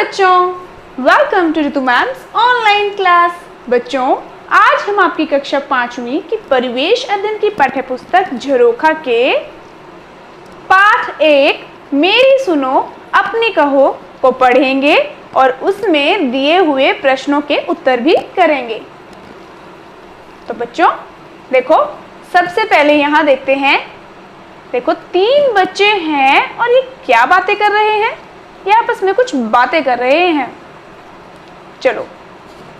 बच्चों, welcome to Ritu ma'am's online class. बच्चों, आज हम आपकी कक्षा 5वीं की परिवेश अध्ययन की पाठ्यपुस्तक झरोखा के पाठ 1 मेरी सुनो अपनी कहो को पढ़ेंगे और उसमें दिए हुए प्रश्नों के उत्तर भी करेंगे। तो बच्चों देखो, सबसे पहले यहाँ देखते हैं। देखो, 3 बच्चे हैं और ये क्या बातें कर रहे हैं? ये आपस में कुछ बातें कर रहे हैं। चलो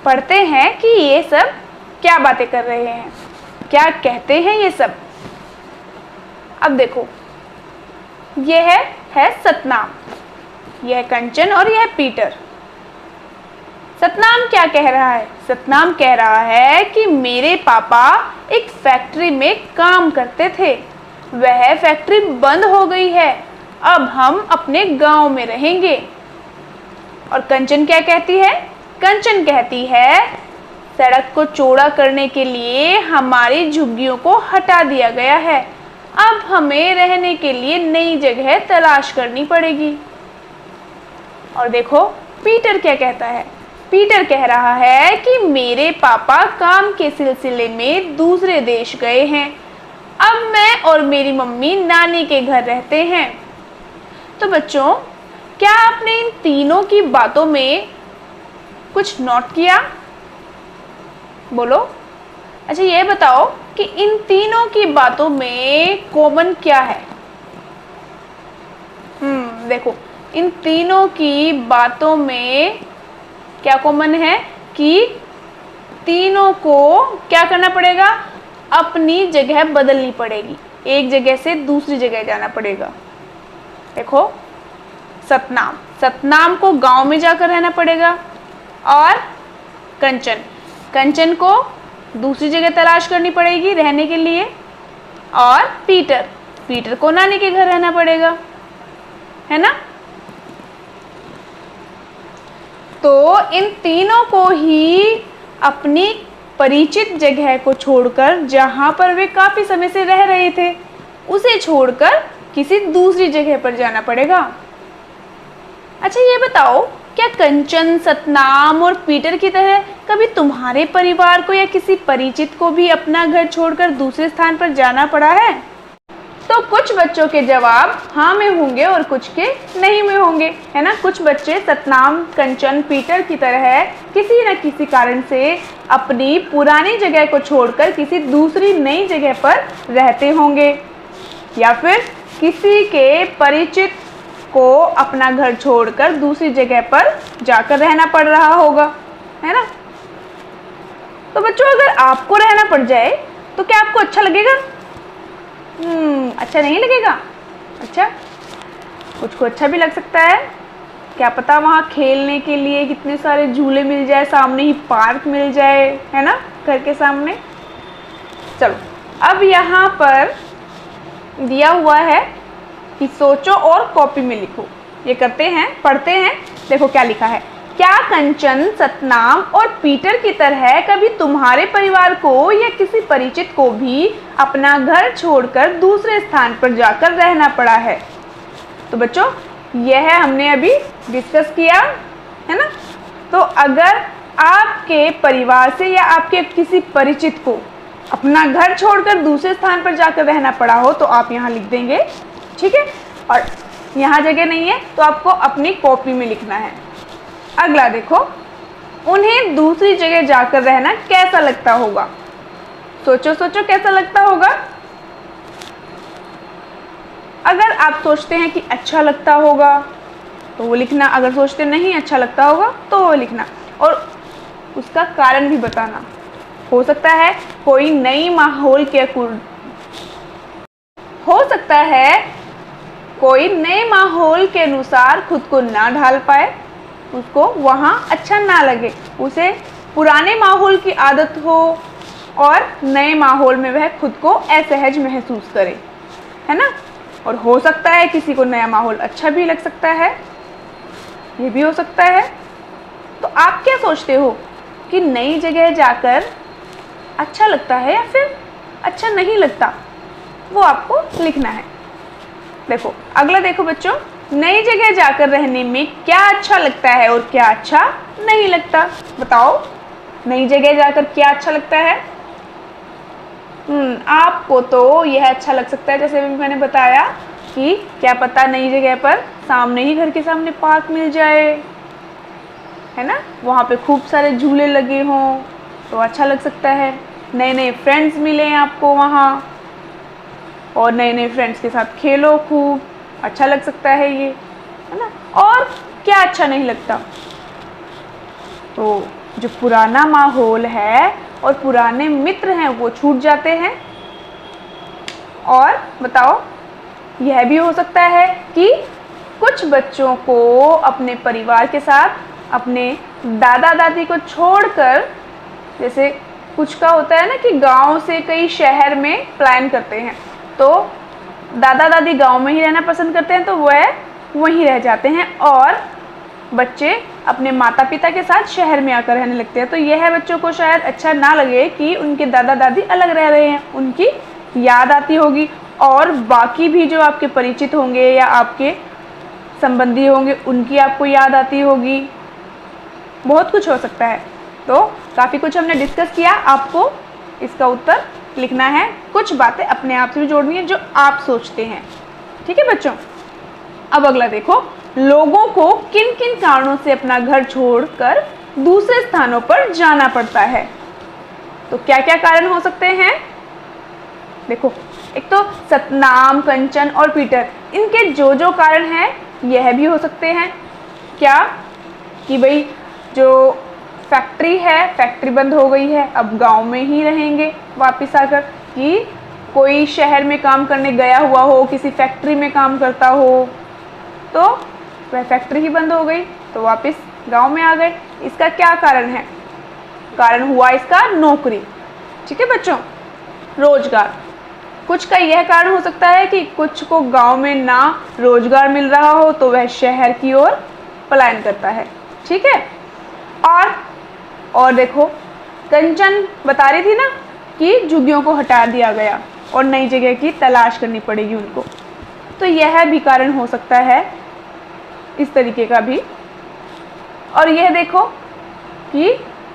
पढ़ते हैं कि ये सब क्या बातें कर रहे हैं, क्या कहते हैं ये सब। अब देखो, यह है सतनाम, यह कंचन और यह पीटर। सतनाम क्या कह रहा है? सतनाम कह रहा है कि मेरे पापा एक फैक्ट्री में काम करते थे, वह फैक्ट्री बंद हो गई है, अब हम अपने गांव में रहेंगे। और कंचन क्या कहती है? कंचन कहती है सड़क को चौड़ा करने के लिए हमारी झुग्गियों को हटा दिया गया है, अब हमें रहने के लिए नई जगह तलाश करनी पड़ेगी। और देखो पीटर क्या कहता है? पीटर कह रहा है कि मेरे पापा काम के सिलसिले में दूसरे देश गए हैं, अब मैं और मेरी मम्मी नानी के घर रहते हैं। तो बच्चों, क्या आपने इन तीनों की बातों में कुछ नोट किया? बोलो। अच्छा, ये बताओ कि इन तीनों की बातों में कॉमन क्या है? देखो, इन तीनों की बातों में क्या कॉमन है कि तीनों को क्या करना पड़ेगा? अपनी जगह बदलनी पड़ेगी, एक जगह से दूसरी जगह जाना पड़ेगा। देखो, सतनाम को गांव में जाकर रहना पड़ेगा, और कंचन को दूसरी जगह तलाश करनी पड़ेगी रहने के लिए, और पीटर को नानी के घर रहना पड़ेगा, है ना? तो इन तीनों को ही अपनी परिचित जगह को छोड़कर, जहां पर वे काफी समय से रह रहे थे, उसे छोड़कर किसी दूसरी जगह पर जाना पड़ेगा। अच्छा, ये बताओ, क्या कंचन, सतनाम और पीटर की तरह कभी तुम्हारे परिवार को या किसी परिचित को भी अपना घर छोड़कर दूसरे स्थान पर जाना पड़ा है? तो कुछ बच्चों के जवाब हाँ में होंगे और कुछ के नहीं में होंगे, है ना? कुछ बच्चे सतनाम, कंचन, पीटर की तरह किसी न किसी कारण से अपनी पुरानी जगह को छोड़कर किसी दूसरी नई जगह पर रहते होंगे, या फिर किसी के परिचित को अपना घर छोड़कर दूसरी जगह पर जाकर रहना पड़ रहा होगा, है ना? तो बच्चों, अगर आपको रहना पड़ जाए तो क्या आपको अच्छा लगेगा? अच्छा नहीं लगेगा। अच्छा, कुछ को अच्छा भी लग सकता है, क्या पता वहाँ खेलने के लिए कितने सारे झूले मिल जाए, सामने ही पार्क मिल जाए, है ना, घर के सामने। चलो, अब यहाँ पर दिया हुआ है कि सोचो और कॉपी में लिखो। ये करते हैं, पढ़ते हैं। देखो क्या लिखा है। क्या कंचन, सतनाम और पीटर की तरह कभी तुम्हारे परिवार को या किसी परिचित को भी अपना घर छोड़कर दूसरे स्थान पर जाकर रहना पड़ा है? तो बच्चों, यह हमने अभी डिस्कस किया, है ना? तो अगर आपके परिवार से या आपके किसी परिचित को अपना घर छोड़कर दूसरे स्थान पर जाकर रहना पड़ा हो तो आप यहाँ लिख देंगे, ठीक है? और यहाँ जगह नहीं है तो आपको अपनी कॉपी में लिखना है। अगला देखो, उन्हें दूसरी जगह जाकर रहना कैसा लगता होगा? सोचो कैसा लगता होगा? अगर आप सोचते हैं कि अच्छा लगता होगा तो वो लिखना, अगर सोचते नहीं अच्छा लगता होगा तो वो लिखना, और उसका कारण भी बताना। हो सकता है कोई नई माहौल के अनुसार खुद को ना ढाल पाए, उसको वहाँ अच्छा ना लगे, उसे पुराने माहौल की आदत हो और नए माहौल में वह खुद को असहज महसूस करे, है ना? और हो सकता है किसी को नया माहौल अच्छा भी लग सकता है, ये भी हो सकता है। तो आप क्या सोचते हो कि नई जगह जाकर अच्छा लगता है या फिर अच्छा नहीं लगता? वो आपको लिखना है। देखो, अगला देखो बच्चों, नई जगह जाकर रहने में क्या अच्छा लगता है और क्या अच्छा नहीं लगता? बताओ, नई जगह जाकर क्या अच्छा लगता है? आपको तो यह अच्छा लग सकता है, जैसे भी मैंने बताया कि क्या पता नई जगह पर सामने ही, घर के सामने पार्क मिल जाए, है ना, वहाँ पे खूब सारे झूले लगे हों तो अच्छा लग सकता है। नए नए फ्रेंड्स मिलें आपको वहाँ, और नए नए फ्रेंड्स के साथ खेलो खूब, अच्छा लग सकता है ये, है ना। और क्या अच्छा नहीं लगता? तो जो पुराना माहौल है और पुराने मित्र हैं वो छूट जाते हैं। और बताओ, यह भी हो सकता है कि कुछ बच्चों को अपने परिवार के साथ अपने दादा दादी को छोड़कर, जैसे कुछ का होता है ना कि गांव से कई शहर में प्लान करते हैं, तो दादा दादी गांव में ही रहना पसंद करते हैं तो वह वहीं रह जाते हैं, और बच्चे अपने माता पिता के साथ शहर में आकर रहने लगते हैं। तो यह बच्चों को शायद अच्छा ना लगे कि उनके दादा दादी अलग रह रहे हैं, उनकी याद आती होगी, और बाकी भी जो आपके परिचित होंगे या आपके संबंधी होंगे उनकी आपको याद आती होगी। बहुत कुछ हो सकता है। तो काफ़ी कुछ हमने डिस्कस किया, आपको इसका उत्तर लिखना है, कुछ बातें अपने आप से भी जोड़नी है जो आप सोचते हैं। ठीक है बच्चों, अब अगला देखो, लोगों को किन किन कारणों से अपना घर छोड़कर दूसरे स्थानों पर जाना पड़ता है? तो क्या क्या कारण हो सकते हैं? देखो, एक तो सतनाम, कंचन और पीटर, इनके जो जो कारण हैं यह भी हो सकते हैं। क्या कि भाई जो फैक्ट्री है, फैक्ट्री बंद हो गई है, अब गांव में ही रहेंगे वापस आकर, कि कोई शहर में काम करने गया हुआ हो, किसी फैक्ट्री में काम करता हो, तो वह फैक्ट्री ही बंद हो गई तो वापस गांव में आ गए। इसका क्या कारण है? कारण हुआ इसका नौकरी। ठीक है बच्चों, रोजगार। कुछ का यह कारण हो सकता है कि कुछ को गांव में ना रोजगार मिल रहा हो तो वह शहर की ओर पलायन करता है। ठीक है, और देखो, कंचन बता रही थी ना कि झुग्गियों को हटा दिया गया और नई जगह की तलाश करनी पड़ेगी उनको, तो यह भी कारण हो सकता है इस तरीके का भी। और यह देखो कि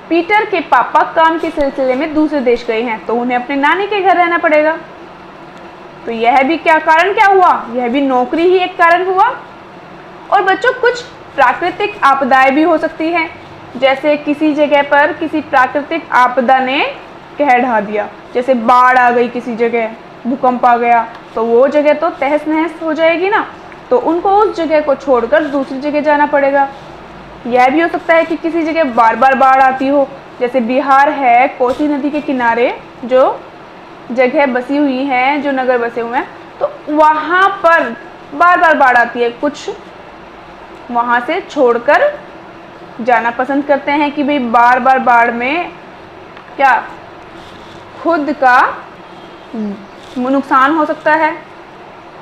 पीटर के पापा काम के सिलसिले में दूसरे देश गए हैं तो उन्हें अपने नानी के घर रहना पड़ेगा, तो यह भी क्या कारण क्या हुआ? यह भी नौकरी ही एक कारण हुआ। और बच्चों, कुछ प्राकृतिक आपदाएं भी हो सकती हैं, जैसे किसी जगह पर किसी प्राकृतिक आपदा ने कहर ढा दिया, जैसे बाढ़ आ गई किसी जगह, भूकंप आ गया, तो वो जगह तो तहस नहस हो जाएगी ना, तो उनको उस जगह को छोड़कर दूसरी जगह जाना पड़ेगा। यह भी हो सकता है कि किसी जगह बार बार बाढ़ आती हो, जैसे बिहार है, कोसी नदी के किनारे जो जगह बसी हुई हैं, जो नगर बसे हुए हैं, तो वहाँ पर बार बार बाढ़ आती है, कुछ वहाँ से छोड़कर जाना पसंद करते हैं कि भाई बार बार बाढ़ में क्या खुद का नुकसान हो सकता है।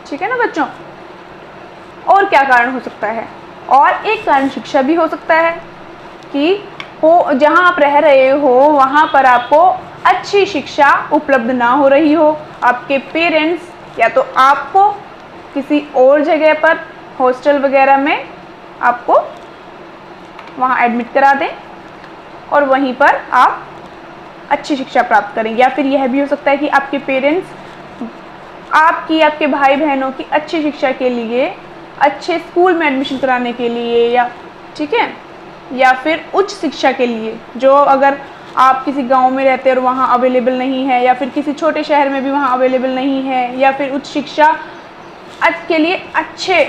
ठीक है ना बच्चों, और क्या कारण हो सकता है? और एक कारण शिक्षा भी हो सकता है कि हो जहाँ आप रह रहे हो वहाँ पर आपको अच्छी शिक्षा उपलब्ध ना हो रही हो, आपके पेरेंट्स या तो आपको किसी और जगह पर हॉस्टल वगैरह में आपको वहाँ एडमिट करा दें और वहीं पर आप अच्छी शिक्षा प्राप्त करें। या फिर यह भी हो सकता है कि आपके पेरेंट्स आपके भाई बहनों की अच्छी शिक्षा के लिए अच्छे स्कूल में एडमिशन कराने के लिए, या ठीक है, या फिर उच्च शिक्षा के लिए, जो अगर आप किसी गांव में रहते हैं और वहाँ अवेलेबल नहीं है, या फिर किसी छोटे शहर में भी वहाँ अवेलेबल नहीं है, या फिर उच्च शिक्षा के लिए अच्छे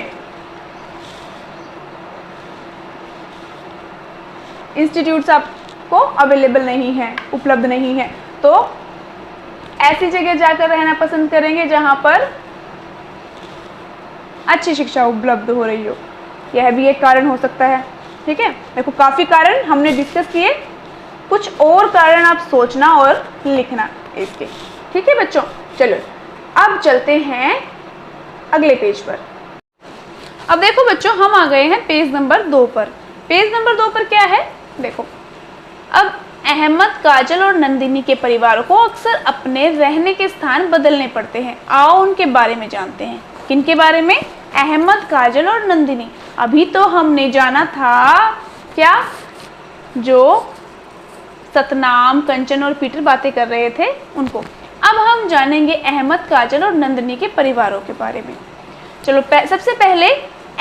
इंस्टीट्यूट्स आपको अवेलेबल नहीं है, उपलब्ध नहीं है, तो ऐसी जगह जाकर रहना पसंद करेंगे जहाँ पर अच्छी शिक्षा उपलब्ध हो रही हो। यह भी एक कारण हो सकता है। ठीक है, देखो काफ़ी कारण हमने डिस्कस किए, कुछ और कारण आप सोचना और लिखना इसके। ठीक है बच्चों, चलो अब चलते हैं अगले पेज पर। अब देखो बच्चों, हम आ गए हैं पेज नंबर 2 पर। पेज नंबर 2 पर क्या है? देखो, अब अहमद, काजल और नंदिनी के परिवारों को अक्सर अपने रहने के स्थान बदलने पड़ते हैं। आओ उनके बारे में जानते हैं। किनके बारे में? अहमद, काजल और नंदिनी। अभी तो हमने जाना था क्या, जो सतनाम, कंचन और पीटर बातें कर रहे थे उनको। अब हम जानेंगे अहमद, काजल और नंदिनी के परिवारों के बारे में। चलो सबसे पहले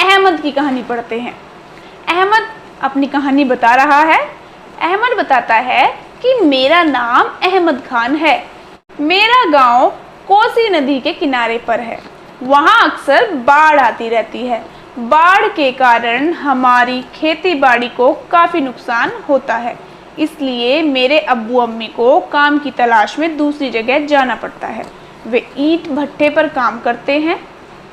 अहमद की कहानी पढ़ते हैं। अहमद अपनी कहानी बता रहा है। अहमद बताता है कि मेरा नाम अहमद खान है। मेरा गांव कोसी नदी के किनारे पर है। वहाँ अक्सर बाढ़ आती रहती है। बाढ़ के कारण हमारी खेती बाड़ी को काफ़ी नुकसान होता है। इसलिए मेरे अब्बू अम्मी को काम की तलाश में दूसरी जगह जाना पड़ता है। वे ईंट भट्ठे पर काम करते हैं।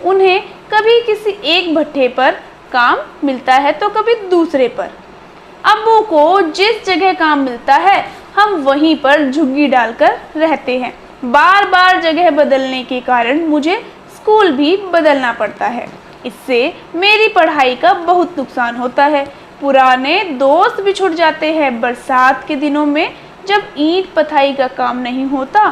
उन्हें कभी किसी एक भट्ठे पर काम मिलता है तो कभी दूसरे पर। अब्बू को जिस जगह काम मिलता है हम वहीं पर झुग्गी डालकर रहते हैं। बार बार जगह बदलने के कारण मुझे स्कूल भी बदलना पड़ता है। इससे मेरी पढ़ाई का बहुत नुकसान होता है। पुराने दोस्त भी छूट जाते हैं। बरसात के दिनों में जब ईंट पथाई का काम नहीं होता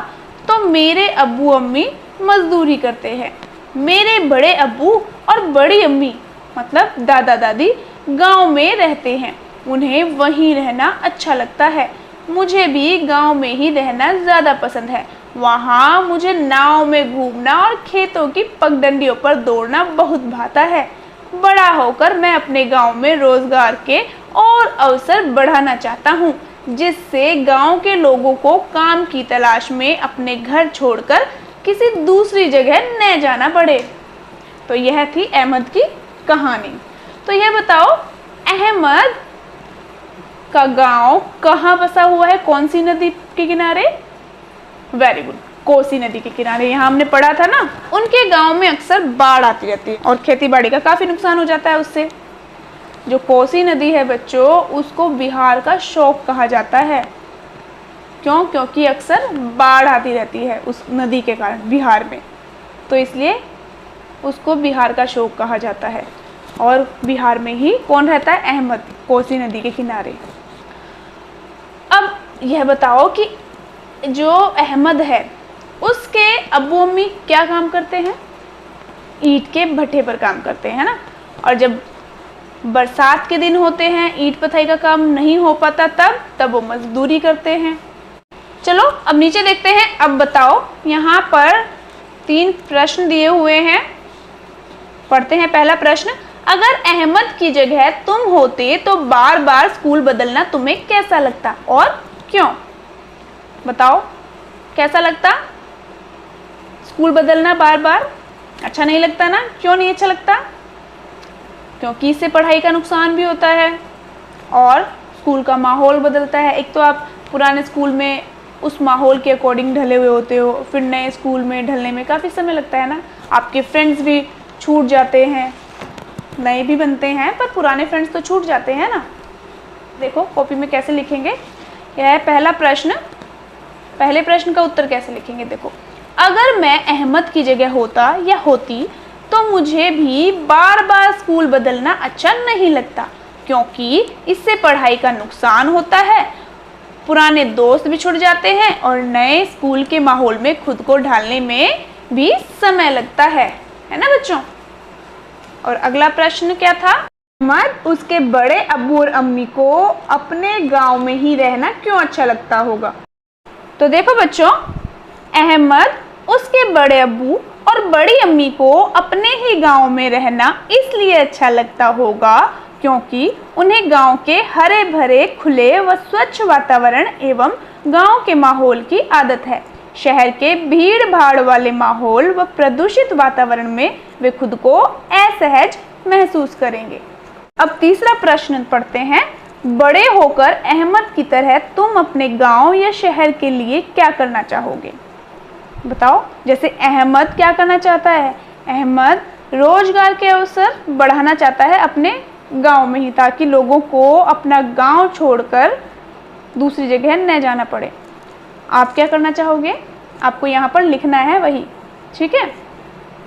तो मेरे अब्बू अम्मी मजदूरी करते हैं। मेरे बड़े अब्बू और बड़ी अम्मी मतलब दादा दादी गांव में रहते हैं। उन्हें वहीं रहना अच्छा लगता है। मुझे भी गांव में ही रहना ज़्यादा पसंद है। वहाँ मुझे नाव में घूमना और खेतों की पगडंडियों पर दौड़ना बहुत भाता है। बड़ा होकर मैं अपने गांव में रोजगार के और अवसर बढ़ाना चाहता हूँ, जिससे गांव के लोगों को काम की तलाश में अपने घर छोड़कर किसी दूसरी जगह न जाना पड़े। तो यह थी अहमद की कहानी। तो यह बताओ अहमद का गांव कहाँ बसा हुआ है, कौन सी नदी के किनारे? वेरी गुड, कोसी नदी के किनारे। यहाँ हमने पढ़ा था ना। उनके गांव में अक्सर बाढ़ आती रहती है और खेती बाड़ी का काफ़ी नुकसान हो जाता है उससे। जो कोसी नदी है बच्चों, उसको बिहार का शोक कहा जाता है। क्यों? क्योंकि अक्सर बाढ़ आती रहती है उस नदी के कारण बिहार में, तो इसलिए उसको बिहार का शोक कहा जाता है। और बिहार में ही कौन रहता है? अहमद, कोसी नदी के किनारे। अब यह बताओ कि जो अहमद है उसके अब्बू अम्मी क्या काम करते हैं? ईंट के भट्ठे पर काम करते हैं ना। और जब बरसात के दिन होते हैं, ईंट पथाई का काम नहीं हो पाता, तब वो मजदूरी करते हैं। चलो अब नीचे देखते हैं। अब बताओ, यहाँ पर 3 प्रश्न दिए हुए हैं, पढ़ते हैं। पहला प्रश्न, अगर अहमद की जगह तुम होते तो बार बार स्कूल बदलना तुम्हें कैसा लगता और क्यों? बताओ कैसा लगता? स्कूल बदलना बार बार अच्छा नहीं लगता ना? क्यों नहीं अच्छा लगता? क्योंकि इससे पढ़ाई का नुकसान भी होता है और स्कूल का माहौल बदलता है। एक तो आप पुराने स्कूल में उस माहौल के अकॉर्डिंग ढले हुए होते हो, फिर नए स्कूल में ढलने में काफ़ी समय लगता है ना। आपके फ्रेंड्स भी छूट जाते हैं, नए भी बनते हैं, पर पुराने फ्रेंड्स तो छूट जाते हैं ना। देखो कॉपी में कैसे लिखेंगे। यह है पहला प्रश्न। पहले प्रश्न का उत्तर कैसे लिखेंगे? देखो, अगर मैं अहमद की जगह होता या होती तो मुझे भी बार बार स्कूल बदलना अच्छा नहीं लगता, क्योंकि इससे पढ़ाई का नुकसान होता है, पुराने दोस्त भी छूट जाते हैं और नए स्कूल के माहौल में खुद को ढालने में भी समय लगता है ना बच्चों। और अगला प्रश्न क्या था? अहमद उसके बड़े अब्बू और अम्मी को अपने गांव में ही रहना क्यों अच्छा लगता होगा? तो देखो बच्चों, अहमद उसके बड़े अब्बू और बड़ी अम्मी को अपने ही गांव में रहना इसलिए अच्छा लगता होगा क्योंकि उन्हें गांव के हरे भरे, खुले व स्वच्छ वातावरण एवं गांव के माहौल की आदत है। शहर के भीड़ भाड़ वाले माहौल व प्रदूषित वातावरण में वे खुद को असहज महसूस करेंगे। अब तीसरा प्रश्न पढ़ते हैं। बड़े होकर अहमद की तरह तुम अपने गांव या शहर के लिए क्या करना चाहोगे? बताओ। जैसे अहमद क्या करना चाहता है? अहमद रोजगार के अवसर बढ़ाना चाहता है अपने गांव में ही, ताकि लोगों को अपना गांव छोड़कर दूसरी जगह न जाना पड़े। आप क्या करना चाहोगे? आपको यहाँ पर लिखना है वही, ठीक है।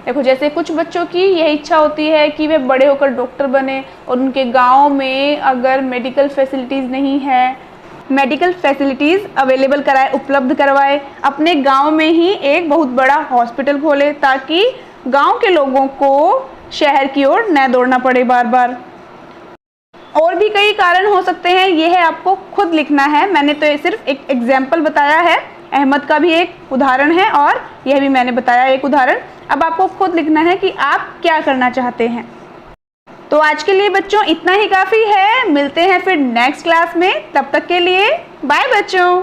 देखो, जैसे कुछ बच्चों की यही इच्छा होती है कि वे बड़े होकर डॉक्टर बने और उनके गांव में अगर मेडिकल फैसिलिटीज़ नहीं है, मेडिकल फैसिलिटीज़ अवेलेबल कराए, उपलब्ध करवाए, अपने गांव में ही एक बहुत बड़ा हॉस्पिटल खोले ताकि गांव के लोगों को शहर की ओर न दौड़ना पड़े बार बार। और भी कई कारण हो सकते हैं, यह है आपको खुद लिखना है। मैंने तो ये सिर्फ एक एग्जाम्पल बताया है, अहमद का भी एक उदाहरण है और यह भी मैंने बताया एक उदाहरण। अब आपको खुद लिखना है कि आप क्या करना चाहते हैं। तो आज के लिए बच्चों इतना ही काफ़ी है। मिलते हैं फिर नेक्स्ट क्लास में, तब तक के लिए बाय बच्चों।